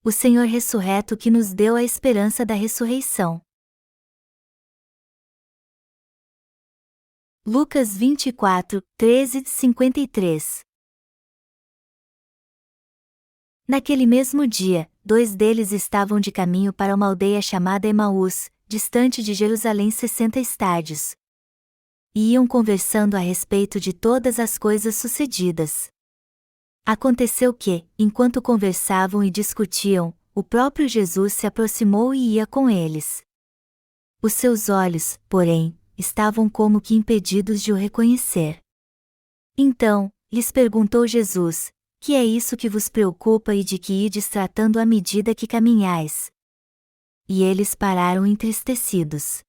o Senhor ressurreto que nos deu a esperança da ressurreição. Lucas 24, 13-53. Naquele mesmo dia, 2 deles estavam de caminho para uma aldeia chamada Emaús, distante de Jerusalém 60 estádios. E iam conversando a respeito de todas as coisas sucedidas. Aconteceu que, enquanto conversavam e discutiam, o próprio Jesus se aproximou e ia com eles. Os seus olhos, porém, estavam como que impedidos de o reconhecer. Então, lhes perguntou Jesus: que é isso que vos preocupa e de que ides tratando à medida que caminhais? E eles pararam entristecidos.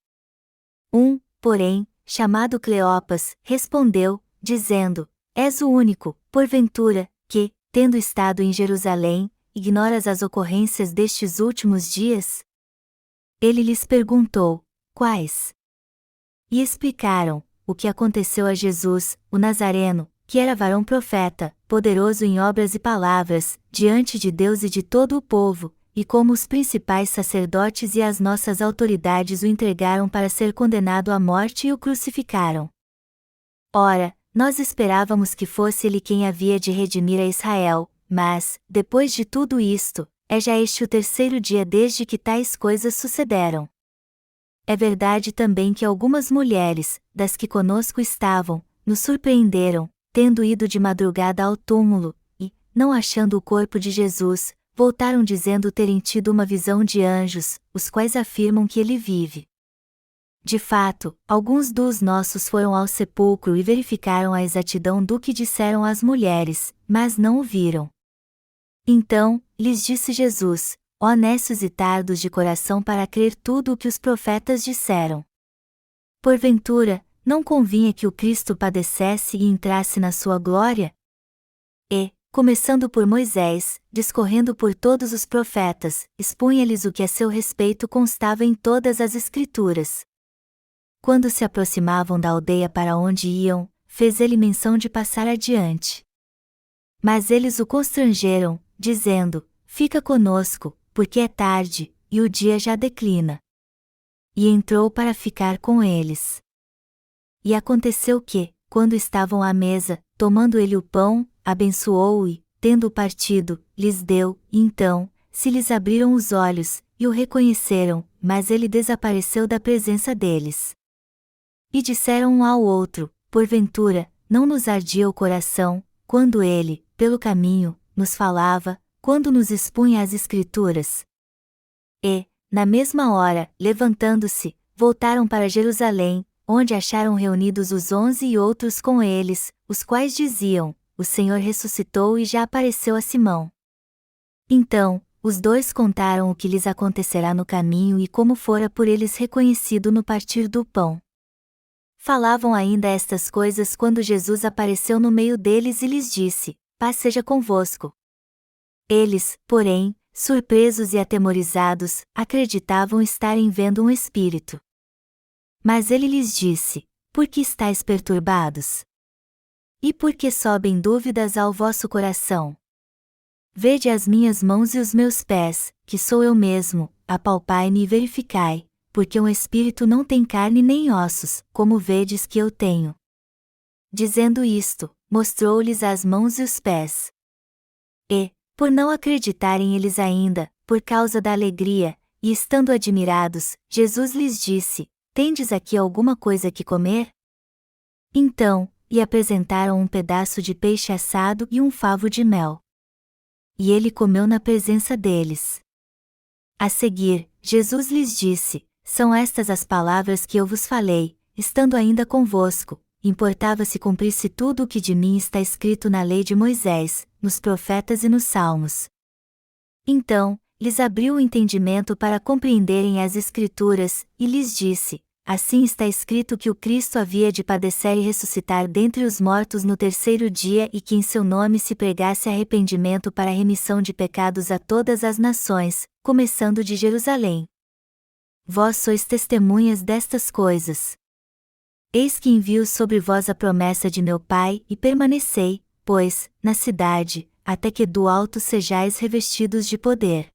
Porém, chamado Cleopas, respondeu, dizendo: És o único, porventura, que, tendo estado em Jerusalém, ignoras as ocorrências destes últimos dias? Ele lhes perguntou: quais? E explicaram o que aconteceu a Jesus, o Nazareno, que era varão profeta, poderoso em obras e palavras, diante de Deus e de todo o povo, e como os principais sacerdotes e as nossas autoridades o entregaram para ser condenado à morte e o crucificaram. Ora, nós esperávamos que fosse ele quem havia de redimir a Israel, mas, depois de tudo isto, é já este o 3º dia desde que tais coisas sucederam. É verdade também que algumas mulheres, das que conosco estavam, nos surpreenderam, tendo ido de madrugada ao túmulo, e, não achando o corpo de Jesus, voltaram dizendo terem tido uma visão de anjos, os quais afirmam que ele vive. De fato, alguns dos nossos foram ao sepulcro e verificaram a exatidão do que disseram as mulheres, mas não o viram. Então, lhes disse Jesus: ó nécios e tardos de coração para crer tudo o que os profetas disseram. Porventura, não convinha que o Cristo padecesse e entrasse na sua glória? E, começando por Moisés, discorrendo por todos os profetas, expunha-lhes o que a seu respeito constava em todas as Escrituras. Quando se aproximavam da aldeia para onde iam, fez ele menção de passar adiante. Mas eles o constrangeram, dizendo: fica conosco, porque é tarde, e o dia já declina. E entrou para ficar com eles. E aconteceu que, quando estavam à mesa, tomando ele o pão, abençoou-o e, tendo-o partido, lhes deu, e então, se lhes abriram os olhos, e o reconheceram, mas ele desapareceu da presença deles. E disseram um ao outro: porventura, não nos ardia o coração, quando ele, pelo caminho, nos falava, quando nos expunha as Escrituras? E, na mesma hora, levantando-se, voltaram para Jerusalém, onde acharam reunidos os 11 e outros com eles, os quais diziam: o Senhor ressuscitou e já apareceu a Simão. Então, os 2 contaram o que lhes acontecerá no caminho e como fora por eles reconhecido no partir do pão. Falavam ainda estas coisas quando Jesus apareceu no meio deles e lhes disse: paz seja convosco. Eles, porém, surpresos e atemorizados, acreditavam estarem vendo um espírito. Mas ele lhes disse: por que estáis perturbados? E por que sobem dúvidas ao vosso coração? Vede as minhas mãos e os meus pés, que sou eu mesmo, apalpai-me e verificai, porque um espírito não tem carne nem ossos, como vedes que eu tenho. Dizendo isto, mostrou-lhes as mãos e os pés. E, por não acreditarem eles ainda, por causa da alegria, e estando admirados, Jesus lhes disse: tendes aqui alguma coisa que comer? Então, lhe apresentaram um pedaço de peixe assado e um favo de mel. E ele comeu na presença deles. A seguir, Jesus lhes disse: são estas as palavras que eu vos falei, estando ainda convosco, importava se cumprisse tudo o que de mim está escrito na lei de Moisés, nos profetas e nos salmos. Então, lhes abriu o entendimento para compreenderem as Escrituras, e lhes disse: assim está escrito que o Cristo havia de padecer e ressuscitar dentre os mortos no 3º dia e que em seu nome se pregasse arrependimento para a remissão de pecados a todas as nações, começando de Jerusalém. Vós sois testemunhas destas coisas. Eis que envio sobre vós a promessa de meu Pai, e permanecei, pois, na cidade, até que do alto sejais revestidos de poder.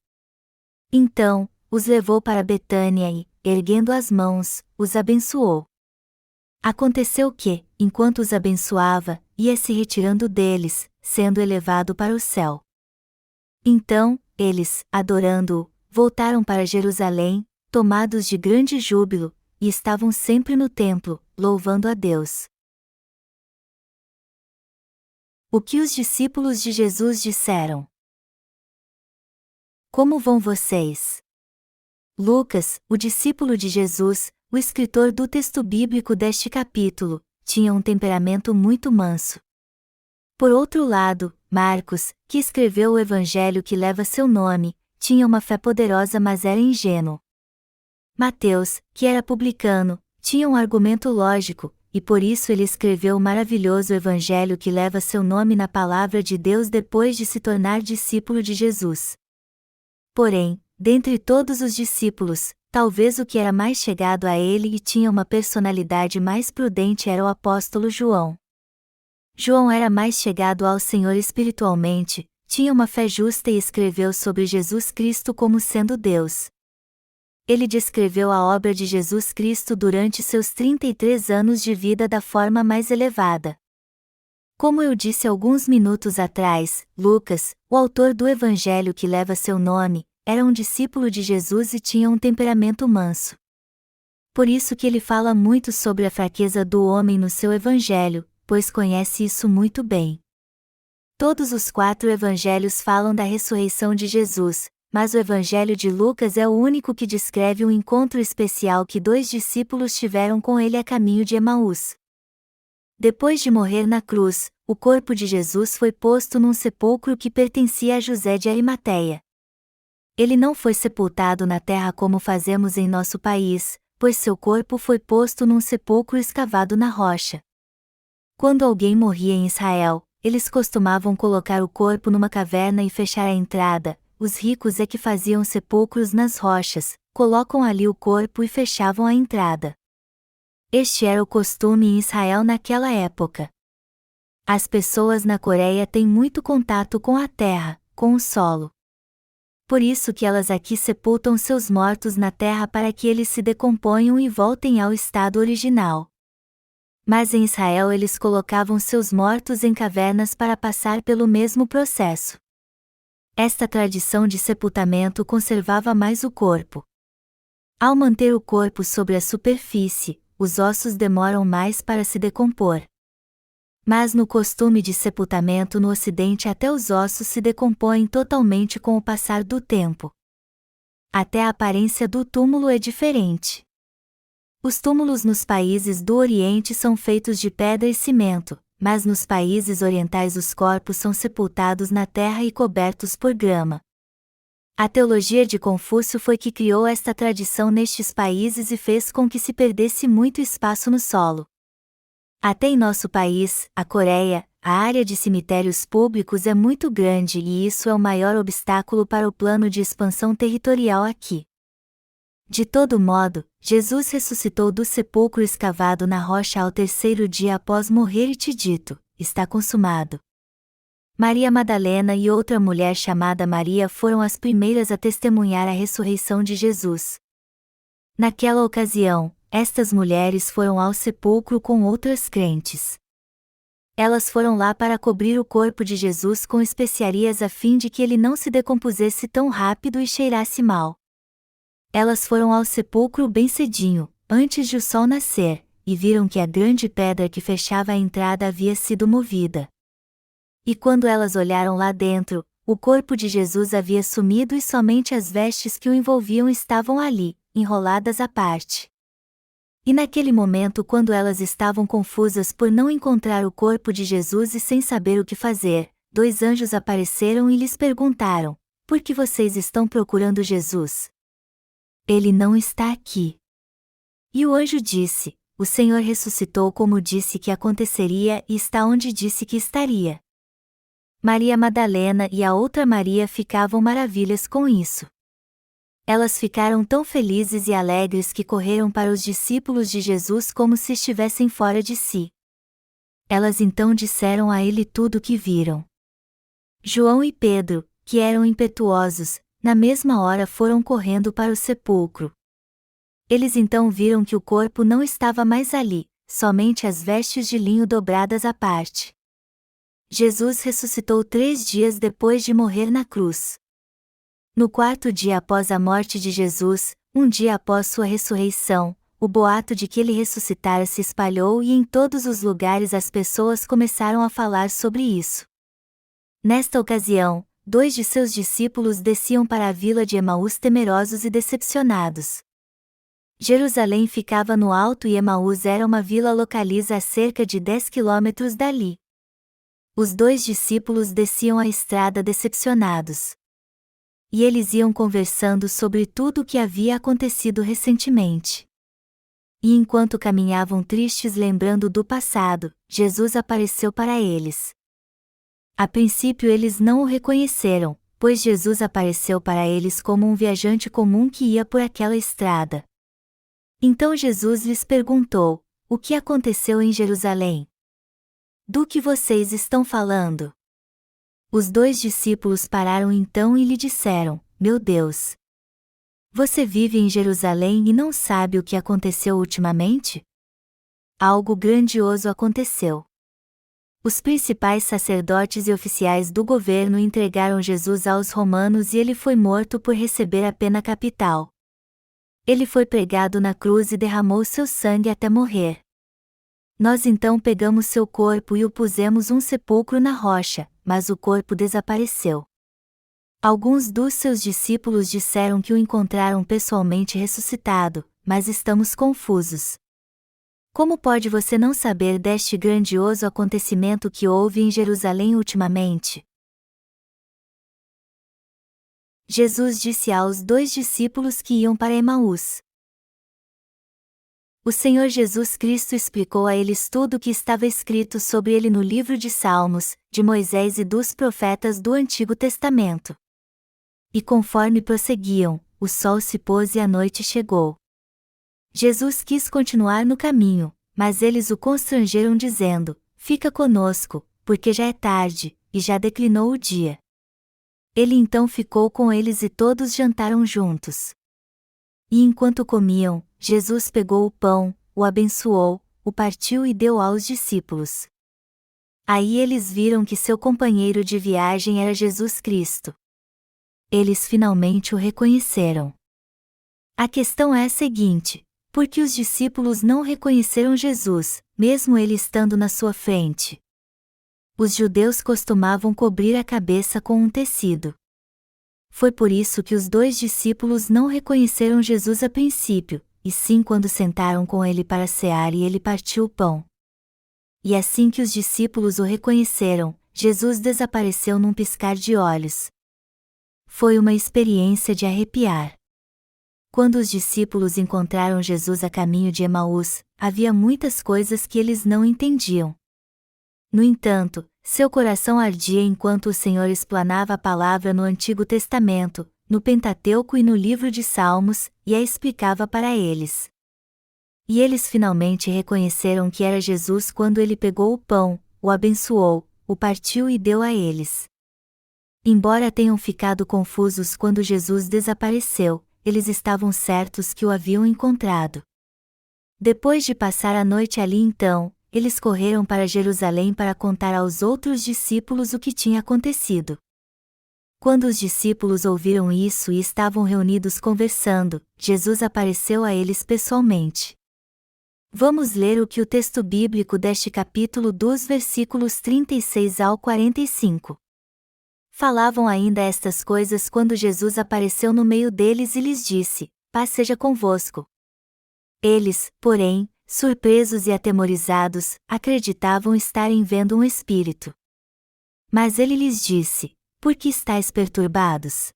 Então, os levou para Betânia e, erguendo as mãos, os abençoou. Aconteceu que, enquanto os abençoava, ia se retirando deles, sendo elevado para o céu. Então, eles, adorando-o, voltaram para Jerusalém, tomados de grande júbilo, e estavam sempre no templo, louvando a Deus. O que os discípulos de Jesus disseram? Como vão vocês? Lucas, o discípulo de Jesus, o escritor do texto bíblico deste capítulo, tinha um temperamento muito manso. Por outro lado, Marcos, que escreveu o evangelho que leva seu nome, tinha uma fé poderosa mas era ingênuo. Mateus, que era publicano, tinha um argumento lógico, e por isso ele escreveu o maravilhoso evangelho que leva seu nome na palavra de Deus depois de se tornar discípulo de Jesus. Porém, dentre todos os discípulos, talvez o que era mais chegado a ele e tinha uma personalidade mais prudente era o apóstolo João. João era mais chegado ao Senhor espiritualmente, tinha uma fé justa e escreveu sobre Jesus Cristo como sendo Deus. Ele descreveu a obra de Jesus Cristo durante seus 33 anos de vida da forma mais elevada. Como eu disse alguns minutos atrás, Lucas, o autor do evangelho que leva seu nome, era um discípulo de Jesus e tinha um temperamento manso. Por isso que ele fala muito sobre a fraqueza do homem no seu evangelho, pois conhece isso muito bem. Todos os 4 evangelhos falam da ressurreição de Jesus, mas o evangelho de Lucas é o único que descreve um encontro especial que 2 discípulos tiveram com ele a caminho de Emaús. Depois de morrer na cruz, o corpo de Jesus foi posto num sepulcro que pertencia a José de Arimateia. Ele não foi sepultado na terra como fazemos em nosso país, pois seu corpo foi posto num sepulcro escavado na rocha. Quando alguém morria em Israel, eles costumavam colocar o corpo numa caverna e fechar a entrada. Os ricos é que faziam sepulcros nas rochas, colocam ali o corpo e fechavam a entrada. Este era o costume em Israel naquela época. As pessoas na Coreia têm muito contato com a terra, com o solo. Por isso que elas aqui sepultam seus mortos na terra para que eles se decomponham e voltem ao estado original. Mas em Israel eles colocavam seus mortos em cavernas para passar pelo mesmo processo. Esta tradição de sepultamento conservava mais o corpo. Ao manter o corpo sobre a superfície, os ossos demoram mais para se decompor. Mas no costume de sepultamento no Ocidente até os ossos se decompõem totalmente com o passar do tempo. Até a aparência do túmulo é diferente. Os túmulos nos países do Oriente são feitos de pedra e cimento, mas nos países orientais os corpos são sepultados na terra e cobertos por grama. A teologia de Confúcio foi que criou esta tradição nestes países e fez com que se perdesse muito espaço no solo. Até em nosso país, a Coreia, a área de cemitérios públicos é muito grande e isso é o maior obstáculo para o plano de expansão territorial aqui. De todo modo, Jesus ressuscitou do sepulcro escavado na rocha ao 3º dia após morrer e te dito, está consumado. Maria Madalena e outra mulher chamada Maria foram as primeiras a testemunhar a ressurreição de Jesus. Naquela ocasião, estas mulheres foram ao sepulcro com outras crentes. Elas foram lá para cobrir o corpo de Jesus com especiarias a fim de que ele não se decompusesse tão rápido e cheirasse mal. Elas foram ao sepulcro bem cedinho, antes de o sol nascer, e viram que a grande pedra que fechava a entrada havia sido movida. E quando elas olharam lá dentro, o corpo de Jesus havia sumido e somente as vestes que o envolviam estavam ali, enroladas à parte. E naquele momento, quando elas estavam confusas por não encontrar o corpo de Jesus e sem saber o que fazer, 2 anjos apareceram e lhes perguntaram: por que vocês estão procurando Jesus? Ele não está aqui. E o anjo disse: o Senhor ressuscitou como disse que aconteceria e está onde disse que estaria. Maria Madalena e a outra Maria ficavam maravilhas com isso. Elas ficaram tão felizes e alegres que correram para os discípulos de Jesus como se estivessem fora de si. Elas então disseram a ele tudo o que viram. João e Pedro, que eram impetuosos, na mesma hora foram correndo para o sepulcro. Eles então viram que o corpo não estava mais ali, somente as vestes de linho dobradas à parte. Jesus ressuscitou 3 dias depois de morrer na cruz. No 4º dia após a morte de Jesus, um dia após sua ressurreição, o boato de que ele ressuscitara se espalhou e em todos os lugares as pessoas começaram a falar sobre isso. Nesta ocasião, 2 de seus discípulos desciam para a vila de Emaús temerosos e decepcionados. Jerusalém ficava no alto e Emaús era uma vila localiza a cerca de 10 quilômetros dali. Os 2 discípulos desciam a estrada decepcionados. E eles iam conversando sobre tudo o que havia acontecido recentemente. E enquanto caminhavam tristes lembrando do passado, Jesus apareceu para eles. A princípio eles não o reconheceram, pois Jesus apareceu para eles como um viajante comum que ia por aquela estrada. Então Jesus lhes perguntou: o que aconteceu em Jerusalém? Do que vocês estão falando? Os 2 discípulos pararam então e lhe disseram: Meu Deus! Você vive em Jerusalém e não sabe o que aconteceu ultimamente? Algo grandioso aconteceu. Os principais sacerdotes e oficiais do governo entregaram Jesus aos romanos e ele foi morto por receber a pena capital. Ele foi pregado na cruz e derramou seu sangue até morrer. Nós então pegamos seu corpo e o pusemos um sepulcro na rocha, mas o corpo desapareceu. Alguns dos seus discípulos disseram que o encontraram pessoalmente ressuscitado, mas estamos confusos. Como pode você não saber deste grandioso acontecimento que houve em Jerusalém ultimamente? Jesus disse aos 2 discípulos que iam para Emaús. O Senhor Jesus Cristo explicou a eles tudo o que estava escrito sobre ele no livro de Salmos, de Moisés e dos profetas do Antigo Testamento. E conforme prosseguiam, o sol se pôs e a noite chegou. Jesus quis continuar no caminho, mas eles o constrangeram dizendo: Fica conosco, porque já é tarde, e já declinou o dia. Ele então ficou com eles e todos jantaram juntos. E enquanto comiam, Jesus pegou o pão, o abençoou, o partiu e deu aos discípulos. Aí eles viram que seu companheiro de viagem era Jesus Cristo. Eles finalmente o reconheceram. A questão é a seguinte: por que os discípulos não reconheceram Jesus, mesmo ele estando na sua frente? Os judeus costumavam cobrir a cabeça com um tecido. Foi por isso que os 2 discípulos não reconheceram Jesus a princípio, e sim quando sentaram com ele para cear e ele partiu o pão. E assim que os discípulos o reconheceram, Jesus desapareceu num piscar de olhos. Foi uma experiência de arrepiar. Quando os discípulos encontraram Jesus a caminho de Emaús, havia muitas coisas que eles não entendiam. No entanto, seu coração ardia enquanto o Senhor explanava a palavra no Antigo Testamento, no Pentateuco e no livro de Salmos, e a explicava para eles. E eles finalmente reconheceram que era Jesus quando ele pegou o pão, o abençoou, o partiu e deu a eles. Embora tenham ficado confusos quando Jesus desapareceu, eles estavam certos que o haviam encontrado. Depois de passar a noite ali então, eles correram para Jerusalém para contar aos outros discípulos o que tinha acontecido. Quando os discípulos ouviram isso e estavam reunidos conversando, Jesus apareceu a eles pessoalmente. Vamos ler o que o texto bíblico deste capítulo dos versículos 36 ao 45. Falavam ainda estas coisas quando Jesus apareceu no meio deles e lhes disse: Paz seja convosco. Eles, porém, surpresos e atemorizados, acreditavam estarem vendo um espírito. Mas ele lhes disse: Por que estáis perturbados?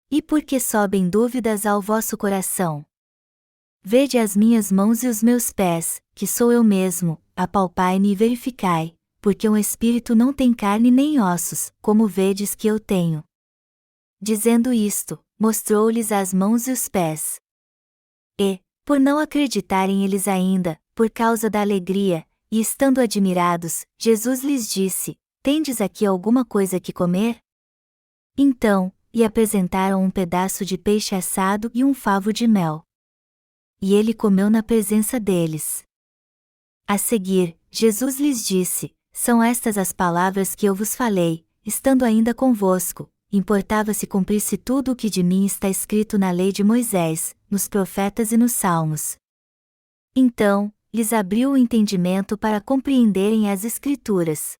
E por que sobem dúvidas ao vosso coração? Vede as minhas mãos e os meus pés, que sou eu mesmo, apalpai-me e verificai, porque um espírito não tem carne nem ossos, como vedes que eu tenho. Dizendo isto, mostrou-lhes as mãos e os pés. E, por não acreditarem eles ainda, por causa da alegria, e estando admirados, Jesus lhes disse: Tendes aqui alguma coisa que comer? Então, e apresentaram um pedaço de peixe assado e um favo de mel. E ele comeu na presença deles. A seguir, Jesus lhes disse: São estas as palavras que eu vos falei, estando ainda convosco. Importava se cumprisse tudo o que de mim está escrito na lei de Moisés, nos profetas e nos salmos. Então, lhes abriu o entendimento para compreenderem as Escrituras.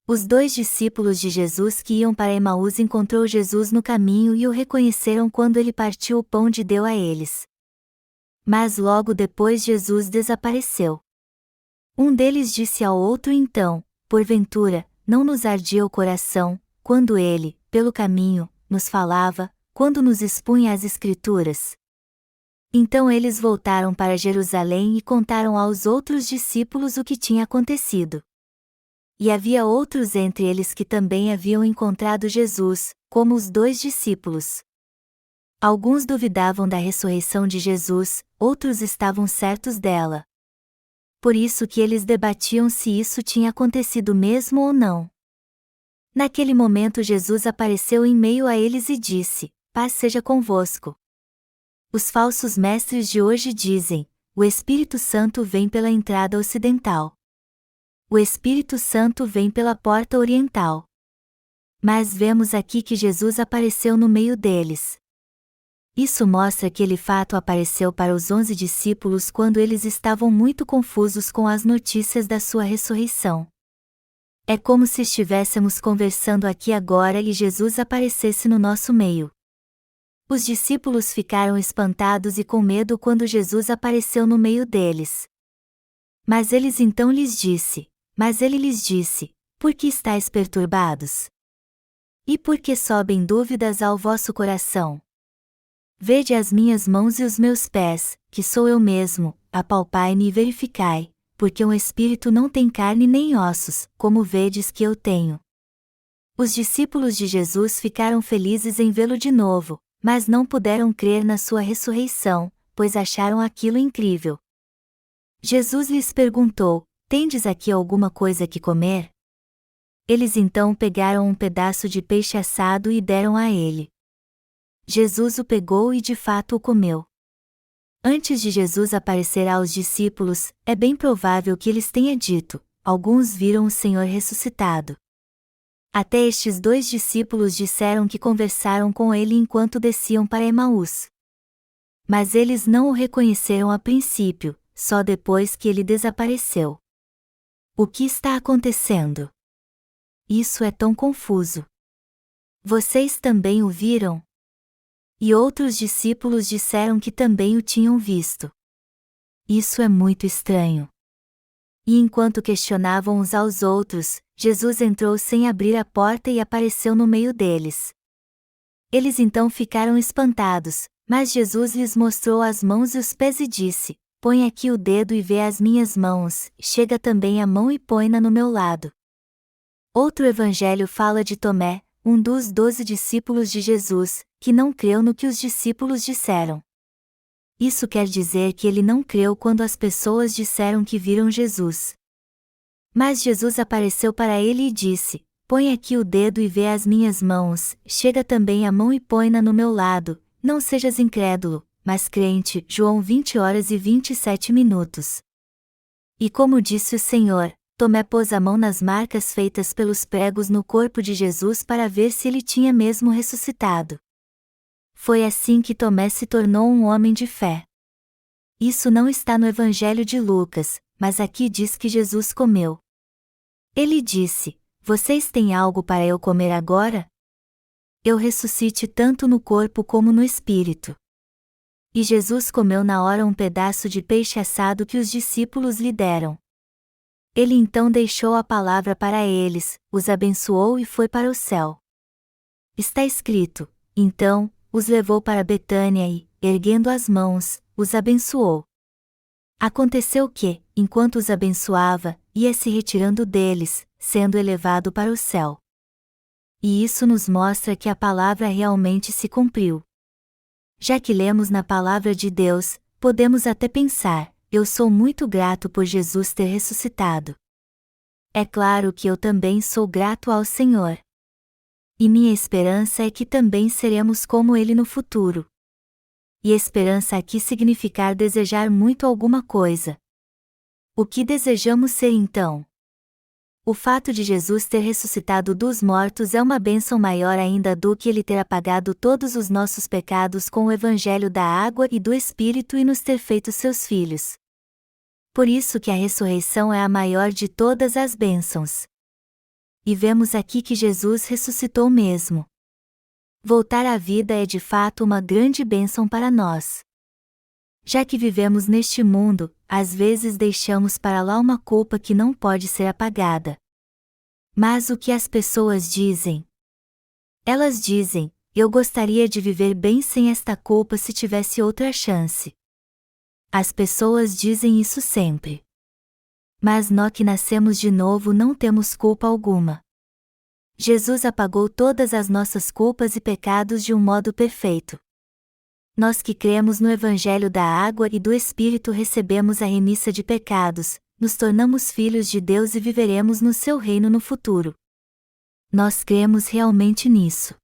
Os 2 discípulos de Jesus que iam para Emaús encontrou Jesus no caminho e o reconheceram quando ele partiu o pão e deu a eles. Mas logo depois Jesus desapareceu. Um deles disse ao outro então: Porventura, não nos ardia o coração, quando ele, pelo caminho, nos falava, quando nos expunha as Escrituras? Então eles voltaram para Jerusalém e contaram aos outros discípulos o que tinha acontecido. E havia outros entre eles que também haviam encontrado Jesus, como os 2 discípulos. Alguns duvidavam da ressurreição de Jesus, outros estavam certos dela. Por isso que eles debatiam se isso tinha acontecido mesmo ou não. Naquele momento Jesus apareceu em meio a eles e disse: Paz seja convosco. Os falsos mestres de hoje dizem: o Espírito Santo vem pela entrada ocidental. O Espírito Santo vem pela porta oriental. Mas vemos aqui que Jesus apareceu no meio deles. Isso mostra que ele fato apareceu para os 11 discípulos quando eles estavam muito confusos com as notícias da sua ressurreição. É como se estivéssemos conversando aqui agora e Jesus aparecesse no nosso meio. Os discípulos ficaram espantados e com medo quando Jesus apareceu no meio deles. Mas ele lhes disse: Por que estáis perturbados? E por que sobem dúvidas ao vosso coração? Vede as minhas mãos e os meus pés, que sou eu mesmo, apalpai-me e verificai, porque um espírito não tem carne nem ossos, como vedes que eu tenho. Os discípulos de Jesus ficaram felizes em vê-lo de novo, mas não puderam crer na sua ressurreição, pois acharam aquilo incrível. Jesus lhes perguntou: Tendes aqui alguma coisa que comer? Eles então pegaram um pedaço de peixe assado e deram a ele. Jesus o pegou e de fato o comeu. Antes de Jesus aparecer aos discípulos, é bem provável que eles tenha dito: Alguns viram o Senhor ressuscitado. Até estes 2 discípulos disseram que conversaram com ele enquanto desciam para Emaús. Mas eles não o reconheceram a princípio, só depois que ele desapareceu. O que está acontecendo? Isso é tão confuso. Vocês também o viram? E outros discípulos disseram que também o tinham visto. Isso é muito estranho. E enquanto questionavam uns aos outros, Jesus entrou sem abrir a porta e apareceu no meio deles. Eles então ficaram espantados, mas Jesus lhes mostrou as mãos e os pés e disse: Põe aqui o dedo e vê as minhas mãos, chega também a mão e põe-na no meu lado. Outro evangelho fala de Tomé, um dos 12 discípulos de Jesus, que não creu no que os discípulos disseram. Isso quer dizer que ele não creu quando as pessoas disseram que viram Jesus. Mas Jesus apareceu para ele e disse: Põe aqui o dedo e vê as minhas mãos, chega também a mão e põe-na no meu lado, não sejas incrédulo, mas crente. João 20h27. E como disse o Senhor, Tomé pôs a mão nas marcas feitas pelos pregos no corpo de Jesus para ver se ele tinha mesmo ressuscitado. Foi assim que Tomé se tornou um homem de fé. Isso não está no Evangelho de Lucas, mas aqui diz que Jesus comeu. Ele disse: Vocês têm algo para eu comer agora? Eu ressuscite tanto no corpo como no espírito. E Jesus comeu na hora um pedaço de peixe assado que os discípulos lhe deram. Ele então deixou a palavra para eles, os abençoou e foi para o céu. Está escrito: Então, os levou para Betânia e, erguendo as mãos, os abençoou. Aconteceu que, enquanto os abençoava, ia se retirando deles, sendo elevado para o céu. E isso nos mostra que a palavra realmente se cumpriu. Já que lemos na palavra de Deus, podemos até pensar: eu sou muito grato por Jesus ter ressuscitado. É claro que eu também sou grato ao Senhor. E minha esperança é que também seremos como Ele no futuro. E esperança aqui significar desejar muito alguma coisa. O que desejamos ser então? O fato de Jesus ter ressuscitado dos mortos é uma bênção maior ainda do que Ele ter apagado todos os nossos pecados com o Evangelho da água e do Espírito e nos ter feito seus filhos. Por isso que a ressurreição é a maior de todas as bênçãos. E vemos aqui que Jesus ressuscitou mesmo. Voltar à vida é de fato uma grande bênção para nós. Já que vivemos neste mundo, às vezes deixamos para lá uma culpa que não pode ser apagada. Mas o que as pessoas dizem? Elas dizem: eu gostaria de viver bem sem esta culpa se tivesse outra chance. As pessoas dizem isso sempre. Mas nós que nascemos de novo não temos culpa alguma. Jesus apagou todas as nossas culpas e pecados de um modo perfeito. Nós que cremos no Evangelho da água e do Espírito recebemos a remissa de pecados, nos tornamos filhos de Deus e viveremos no seu reino no futuro. Nós cremos realmente nisso.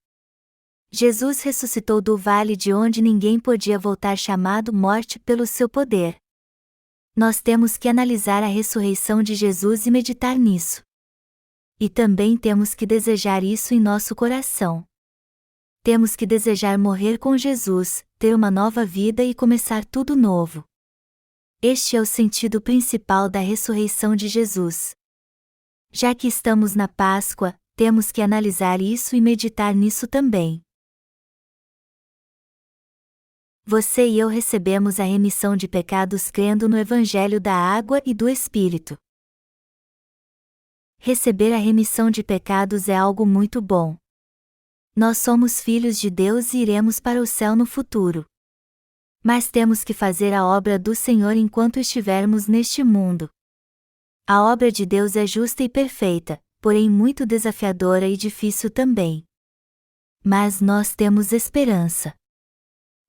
Jesus ressuscitou do vale de onde ninguém podia voltar, chamado morte, pelo seu poder. Nós temos que analisar a ressurreição de Jesus e meditar nisso. E também temos que desejar isso em nosso coração. Temos que desejar morrer com Jesus, ter uma nova vida e começar tudo novo. Este é o sentido principal da ressurreição de Jesus. Já que estamos na Páscoa, temos que analisar isso e meditar nisso também. Você e eu recebemos a remissão de pecados crendo no Evangelho da água e do Espírito. Receber a remissão de pecados é algo muito bom. Nós somos filhos de Deus e iremos para o céu no futuro. Mas temos que fazer a obra do Senhor enquanto estivermos neste mundo. A obra de Deus é justa e perfeita, porém muito desafiadora e difícil também. Mas nós temos esperança.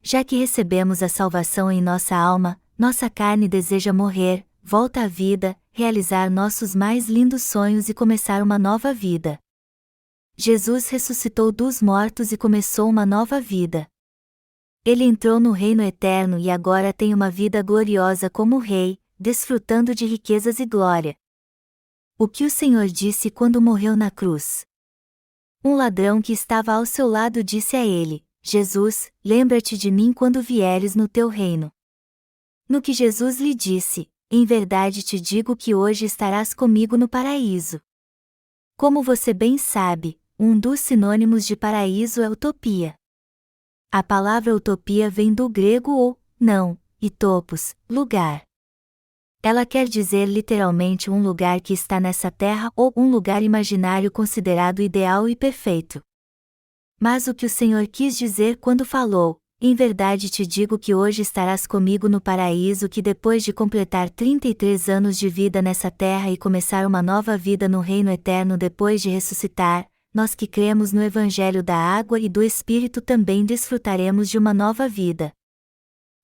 Já que recebemos a salvação em nossa alma, nossa carne deseja morrer, volta à vida, realizar nossos mais lindos sonhos e começar uma nova vida. Jesus ressuscitou dos mortos e começou uma nova vida. Ele entrou no reino eterno e agora tem uma vida gloriosa como rei, desfrutando de riquezas e glória. O que o Senhor disse quando morreu na cruz? Um ladrão que estava ao seu lado disse a ele: Jesus, lembra-te de mim quando vieres no teu reino. No que Jesus lhe disse: em verdade te digo que hoje estarás comigo no paraíso. Como você bem sabe, um dos sinônimos de paraíso é utopia. A palavra utopia vem do grego ou, não, e topos, lugar. Ela quer dizer literalmente um lugar que está nessa terra ou um lugar imaginário considerado ideal e perfeito. Mas o que o Senhor quis dizer quando falou: em verdade te digo que hoje estarás comigo no paraíso, que depois de completar 33 anos de vida nessa terra e começar uma nova vida no reino eterno depois de ressuscitar, nós que cremos no Evangelho da água e do Espírito também desfrutaremos de uma nova vida.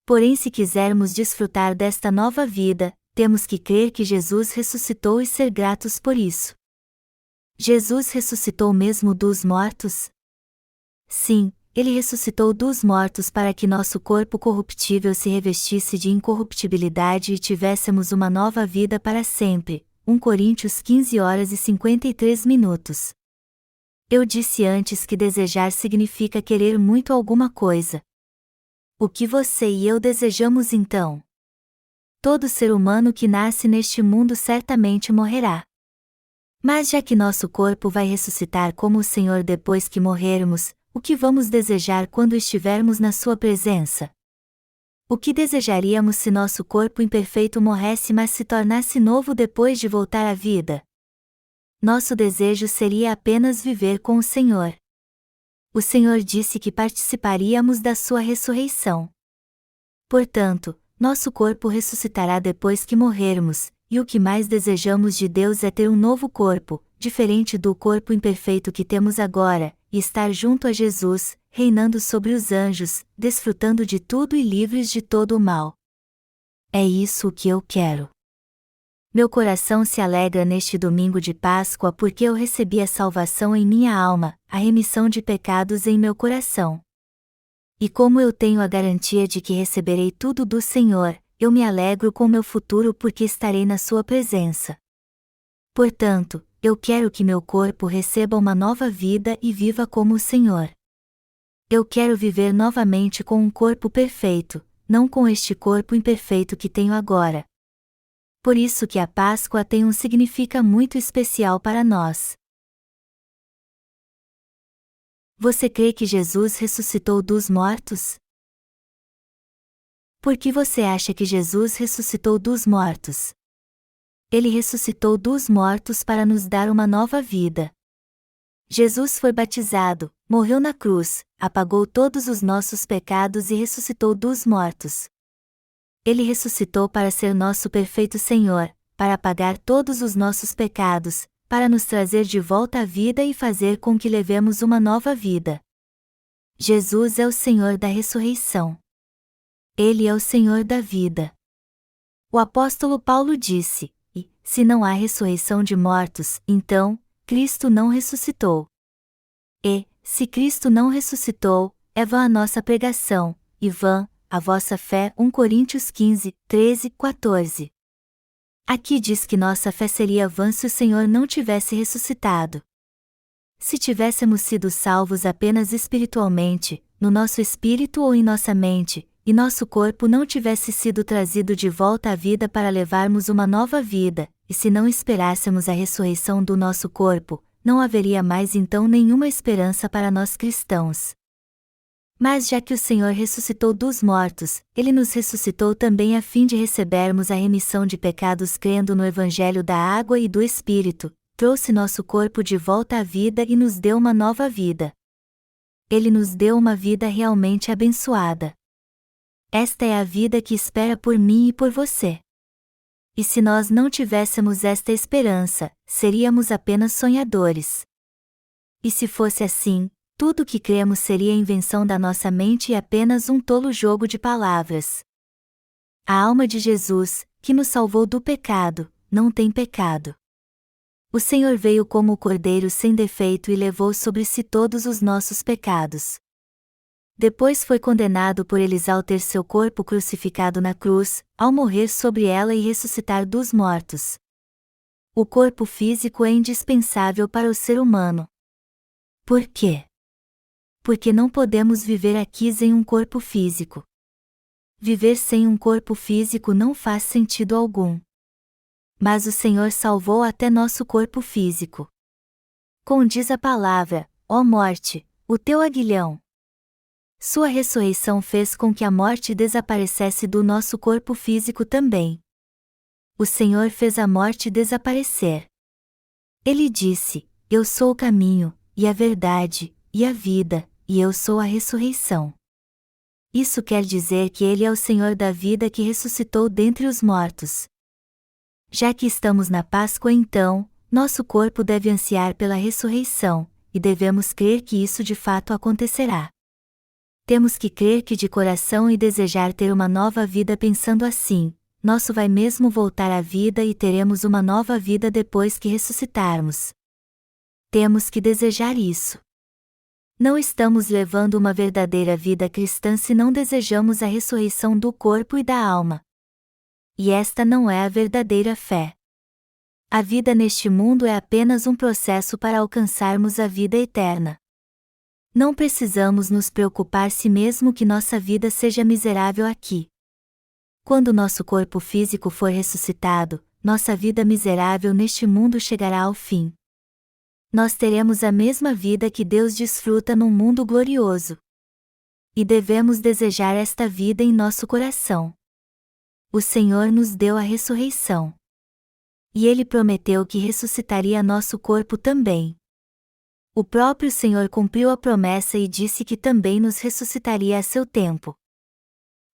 Porém, se quisermos desfrutar desta nova vida, temos que crer que Jesus ressuscitou e ser gratos por isso. Jesus ressuscitou mesmo dos mortos? Sim, Ele ressuscitou dos mortos para que nosso corpo corruptível se revestisse de incorruptibilidade e tivéssemos uma nova vida para sempre. 1 Coríntios 15h53. Eu disse antes que desejar significa querer muito alguma coisa. O que você e eu desejamos então? Todo ser humano que nasce neste mundo certamente morrerá. Mas já que nosso corpo vai ressuscitar como o Senhor depois que morrermos, o que vamos desejar quando estivermos na sua presença? O que desejaríamos se nosso corpo imperfeito morresse mas se tornasse novo depois de voltar à vida? Nosso desejo seria apenas viver com o Senhor. O Senhor disse que participaríamos da sua ressurreição. Portanto, nosso corpo ressuscitará depois que morrermos, e o que mais desejamos de Deus é ter um novo corpo, diferente do corpo imperfeito que temos agora, e estar junto a Jesus, reinando sobre os anjos, desfrutando de tudo e livres de todo o mal. É isso o que eu quero. Meu coração se alegra neste domingo de Páscoa porque eu recebi a salvação em minha alma, a remissão de pecados em meu coração. E como eu tenho a garantia de que receberei tudo do Senhor, eu me alegro com meu futuro porque estarei na sua presença. Portanto, eu quero que meu corpo receba uma nova vida e viva como o Senhor. Eu quero viver novamente com um corpo perfeito, não com este corpo imperfeito que tenho agora. Por isso que a Páscoa tem um significado muito especial para nós. Você crê que Jesus ressuscitou dos mortos? Por que você acha que Jesus ressuscitou dos mortos? Ele ressuscitou dos mortos para nos dar uma nova vida. Jesus foi batizado, morreu na cruz, apagou todos os nossos pecados e ressuscitou dos mortos. Ele ressuscitou para ser nosso perfeito Senhor, para apagar todos os nossos pecados, para nos trazer de volta à vida e fazer com que levemos uma nova vida. Jesus é o Senhor da ressurreição. Ele é o Senhor da vida. O apóstolo Paulo disse: "E, se não há ressurreição de mortos, então, Cristo não ressuscitou. E, se Cristo não ressuscitou, é vã a nossa pregação, e vã a vossa fé." 1 Coríntios 15, 13, 14. Aqui diz que nossa fé seria vã se o Senhor não tivesse ressuscitado. Se tivéssemos sido salvos apenas espiritualmente, no nosso espírito ou em nossa mente, e nosso corpo não tivesse sido trazido de volta à vida para levarmos uma nova vida, e se não esperássemos a ressurreição do nosso corpo, não haveria mais então nenhuma esperança para nós cristãos. Mas já que o Senhor ressuscitou dos mortos, Ele nos ressuscitou também a fim de recebermos a remissão de pecados crendo no Evangelho da água e do Espírito, trouxe nosso corpo de volta à vida e nos deu uma nova vida. Ele nos deu uma vida realmente abençoada. Esta é a vida que espera por mim e por você. E se nós não tivéssemos esta esperança, seríamos apenas sonhadores. E se fosse assim, tudo o que cremos seria invenção da nossa mente e apenas um tolo jogo de palavras. A alma de Jesus, que nos salvou do pecado, não tem pecado. O Senhor veio como o Cordeiro sem defeito e levou sobre si todos os nossos pecados. Depois foi condenado por eles ao ter seu corpo crucificado na cruz, ao morrer sobre ela e ressuscitar dos mortos. O corpo físico é indispensável para o ser humano. Por quê? Porque não podemos viver aqui sem um corpo físico. Viver sem um corpo físico não faz sentido algum. Mas o Senhor salvou até nosso corpo físico. Condiz a palavra: ó morte, o teu aguilhão. Sua ressurreição fez com que a morte desaparecesse do nosso corpo físico também. O Senhor fez a morte desaparecer. Ele disse: eu sou o caminho, e a verdade, e a vida, e eu sou a ressurreição. Isso quer dizer que Ele é o Senhor da vida que ressuscitou dentre os mortos. Já que estamos na Páscoa então, nosso corpo deve ansiar pela ressurreição, e devemos crer que isso de fato acontecerá. Temos que crer que de coração e desejar ter uma nova vida pensando assim: nosso vai mesmo voltar à vida e teremos uma nova vida depois que ressuscitarmos. Temos que desejar isso. Não estamos levando uma verdadeira vida cristã se não desejamos a ressurreição do corpo e da alma. E esta não é a verdadeira fé. A vida neste mundo é apenas um processo para alcançarmos a vida eterna. Não precisamos nos preocupar se mesmo que nossa vida seja miserável aqui. Quando nosso corpo físico for ressuscitado, nossa vida miserável neste mundo chegará ao fim. Nós teremos a mesma vida que Deus desfruta num mundo glorioso. E devemos desejar esta vida em nosso coração. O Senhor nos deu a ressurreição. E Ele prometeu que ressuscitaria nosso corpo também. O próprio Senhor cumpriu a promessa e disse que também nos ressuscitaria a seu tempo.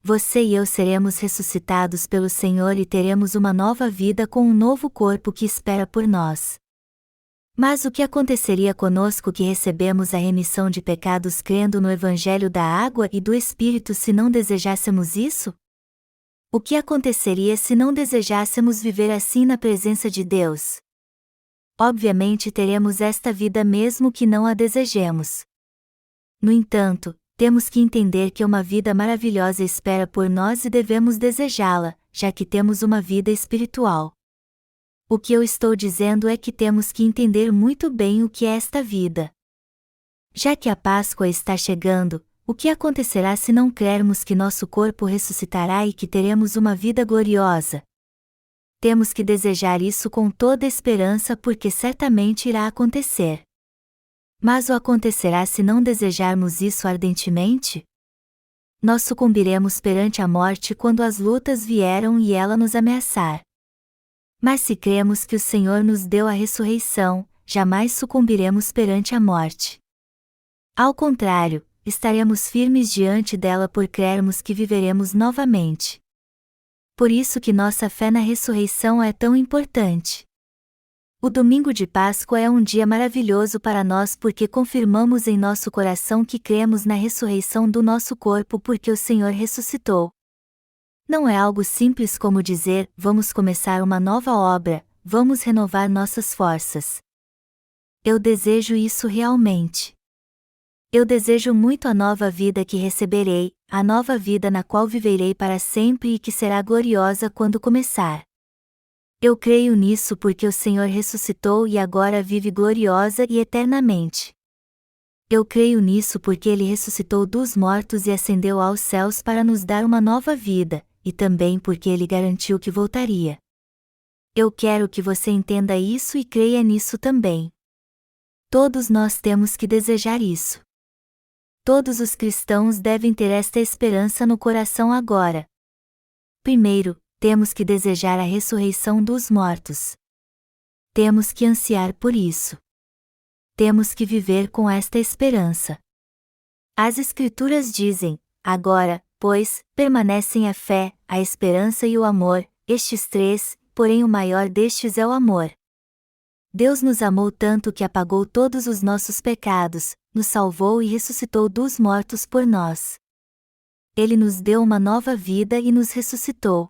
Você e eu seremos ressuscitados pelo Senhor e teremos uma nova vida com um novo corpo que espera por nós. Mas o que aconteceria conosco que recebemos a remissão de pecados crendo no Evangelho da água e do Espírito se não desejássemos isso? O que aconteceria se não desejássemos viver assim na presença de Deus? Obviamente teremos esta vida mesmo que não a desejemos. No entanto, temos que entender que uma vida maravilhosa espera por nós e devemos desejá-la, já que temos uma vida espiritual. O que eu estou dizendo é que temos que entender muito bem o que é esta vida. Já que a Páscoa está chegando, o que acontecerá se não crermos que nosso corpo ressuscitará e que teremos uma vida gloriosa? Temos que desejar isso com toda esperança porque certamente irá acontecer. Mas o acontecerá se não desejarmos isso ardentemente? Nós sucumbiremos perante a morte quando as lutas vieram e ela nos ameaçar. Mas se cremos que o Senhor nos deu a ressurreição, jamais sucumbiremos perante a morte. Ao contrário, estaremos firmes diante dela por crermos que viveremos novamente. Por isso que nossa fé na ressurreição é tão importante. O domingo de Páscoa é um dia maravilhoso para nós porque confirmamos em nosso coração que cremos na ressurreição do nosso corpo porque o Senhor ressuscitou. Não é algo simples como dizer, vamos começar uma nova obra, vamos renovar nossas forças. Eu desejo isso realmente. Eu desejo muito a nova vida que receberei, a nova vida na qual viverei para sempre e que será gloriosa quando começar. Eu creio nisso porque o Senhor ressuscitou e agora vive gloriosa e eternamente. Eu creio nisso porque Ele ressuscitou dos mortos e ascendeu aos céus para nos dar uma nova vida, e também porque Ele garantiu que voltaria. Eu quero que você entenda isso e creia nisso também. Todos nós temos que desejar isso. Todos os cristãos devem ter esta esperança no coração agora. Primeiro, temos que desejar a ressurreição dos mortos. Temos que ansiar por isso. Temos que viver com esta esperança. As Escrituras dizem, agora, pois, permanecem a fé, a esperança e o amor, estes três, porém o maior destes é o amor. Deus nos amou tanto que apagou todos os nossos pecados, nos salvou e ressuscitou dos mortos por nós. Ele nos deu uma nova vida e nos ressuscitou.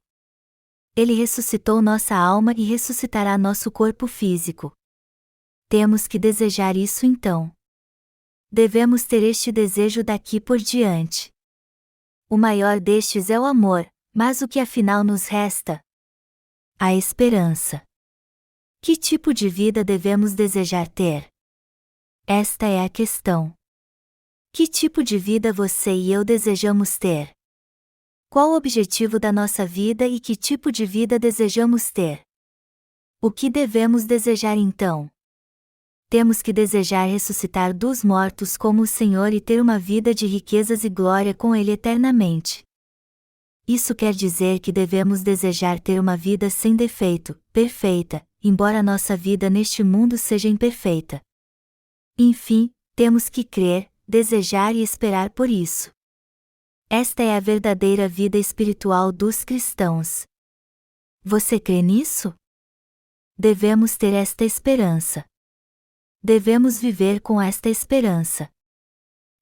Ele ressuscitou nossa alma e ressuscitará nosso corpo físico. Temos que desejar isso então. Devemos ter este desejo daqui por diante. O maior destes é o amor, mas o que afinal nos resta? A esperança. Que tipo de vida devemos desejar ter? Esta é a questão. Que tipo de vida você e eu desejamos ter? Qual o objetivo da nossa vida e que tipo de vida desejamos ter? O que devemos desejar então? Temos que desejar ressuscitar dos mortos como o Senhor e ter uma vida de riquezas e glória com Ele eternamente. Isso quer dizer que devemos desejar ter uma vida sem defeito, perfeita, embora nossa vida neste mundo seja imperfeita. Enfim, temos que crer, desejar e esperar por isso. Esta é a verdadeira vida espiritual dos cristãos. Você crê nisso? Devemos ter esta esperança. Devemos viver com esta esperança.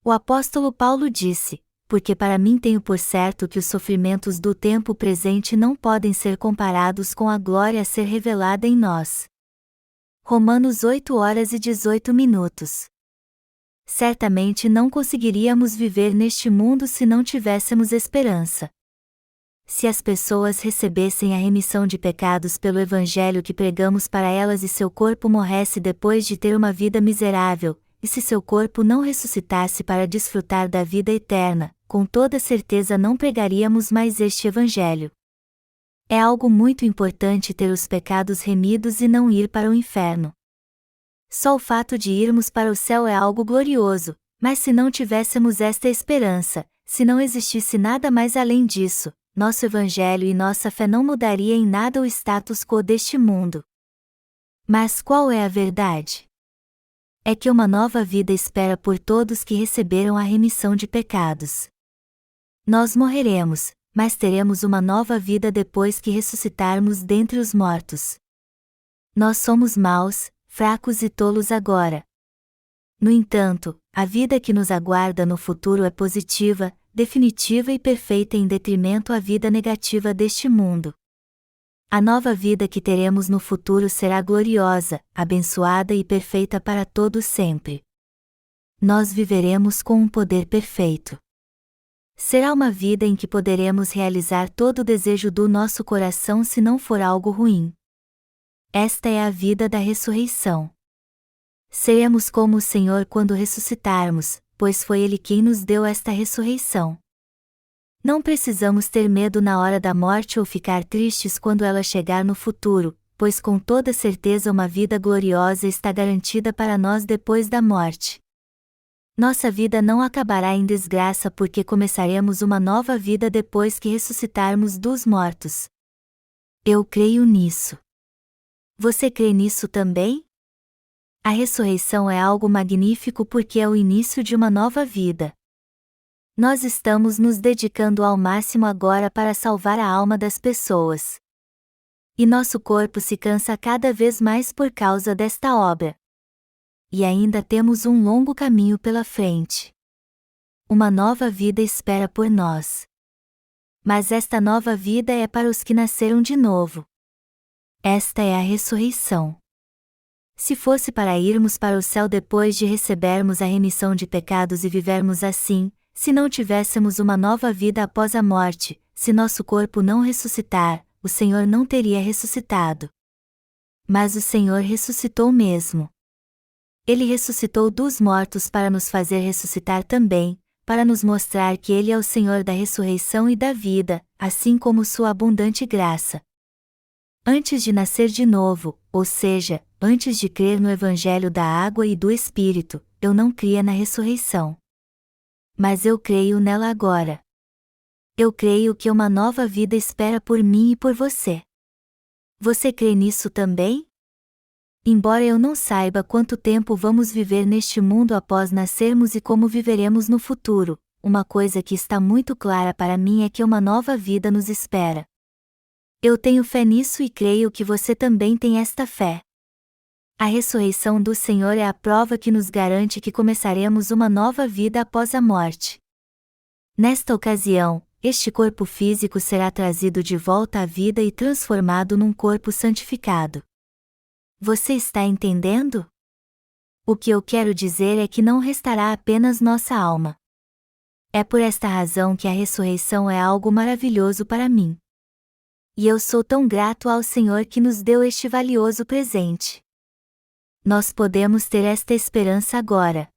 O apóstolo Paulo disse, porque para mim tenho por certo que os sofrimentos do tempo presente não podem ser comparados com a glória a ser revelada em nós. Romanos 8h18. Certamente não conseguiríamos viver neste mundo se não tivéssemos esperança. Se as pessoas recebessem a remissão de pecados pelo evangelho que pregamos para elas e seu corpo morresse depois de ter uma vida miserável, e se seu corpo não ressuscitasse para desfrutar da vida eterna, com toda certeza não pregaríamos mais este evangelho. É algo muito importante ter os pecados remidos e não ir para o inferno. Só o fato de irmos para o céu é algo glorioso, mas se não tivéssemos esta esperança, se não existisse nada mais além disso, nosso evangelho e nossa fé não mudaria em nada o status quo deste mundo. Mas qual é a verdade? É que uma nova vida espera por todos que receberam a remissão de pecados. Nós morreremos, mas teremos uma nova vida depois que ressuscitarmos dentre os mortos. Nós somos maus, fracos e tolos agora. No entanto, a vida que nos aguarda no futuro é positiva, definitiva e perfeita em detrimento à vida negativa deste mundo. A nova vida que teremos no futuro será gloriosa, abençoada e perfeita para todos sempre. Nós viveremos com um poder perfeito. Será uma vida em que poderemos realizar todo o desejo do nosso coração se não for algo ruim. Esta é a vida da ressurreição. Seremos como o Senhor quando ressuscitarmos, pois foi Ele quem nos deu esta ressurreição. Não precisamos ter medo na hora da morte ou ficar tristes quando ela chegar no futuro, pois com toda certeza uma vida gloriosa está garantida para nós depois da morte. Nossa vida não acabará em desgraça porque começaremos uma nova vida depois que ressuscitarmos dos mortos. Eu creio nisso. Você crê nisso também? A ressurreição é algo magnífico porque é o início de uma nova vida. Nós estamos nos dedicando ao máximo agora para salvar a alma das pessoas. E nosso corpo se cansa cada vez mais por causa desta obra. E ainda temos um longo caminho pela frente. Uma nova vida espera por nós. Mas esta nova vida é para os que nasceram de novo. Esta é a ressurreição. Se fosse para irmos para o céu depois de recebermos a remissão de pecados e vivermos assim, se não tivéssemos uma nova vida após a morte, se nosso corpo não ressuscitar, o Senhor não teria ressuscitado. Mas o Senhor ressuscitou mesmo. Ele ressuscitou dos mortos para nos fazer ressuscitar também, para nos mostrar que Ele é o Senhor da ressurreição e da vida, assim como sua abundante graça. Antes de nascer de novo, ou seja, antes de crer no Evangelho da água e do Espírito, eu não cria na ressurreição. Mas eu creio nela agora. Eu creio que uma nova vida espera por mim e por você. Você crê nisso também? Embora eu não saiba quanto tempo vamos viver neste mundo após nascermos e como viveremos no futuro, uma coisa que está muito clara para mim é que uma nova vida nos espera. Eu tenho fé nisso e creio que você também tem esta fé. A ressurreição do Senhor é a prova que nos garante que começaremos uma nova vida após a morte. Nesta ocasião, este corpo físico será trazido de volta à vida e transformado num corpo santificado. Você está entendendo? O que eu quero dizer é que não restará apenas nossa alma. É por esta razão que a ressurreição é algo maravilhoso para mim. E eu sou tão grato ao Senhor que nos deu este valioso presente. Nós podemos ter esta esperança agora.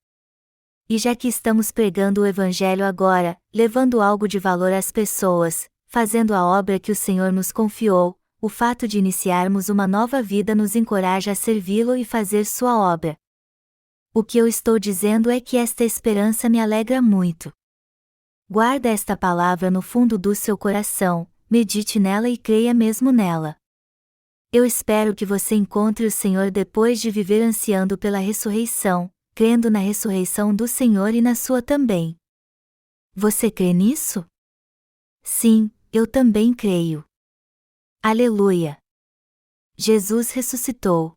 E já que estamos pregando o Evangelho agora, levando algo de valor às pessoas, fazendo a obra que o Senhor nos confiou, o fato de iniciarmos uma nova vida nos encoraja a servi-lo e fazer sua obra. O que eu estou dizendo é que esta esperança me alegra muito. Guarda esta palavra no fundo do seu coração, medite nela e creia mesmo nela. Eu espero que você encontre o Senhor depois de viver ansiando pela ressurreição, crendo na ressurreição do Senhor e na sua também. Você crê nisso? Sim, eu também creio. Aleluia! Jesus ressuscitou.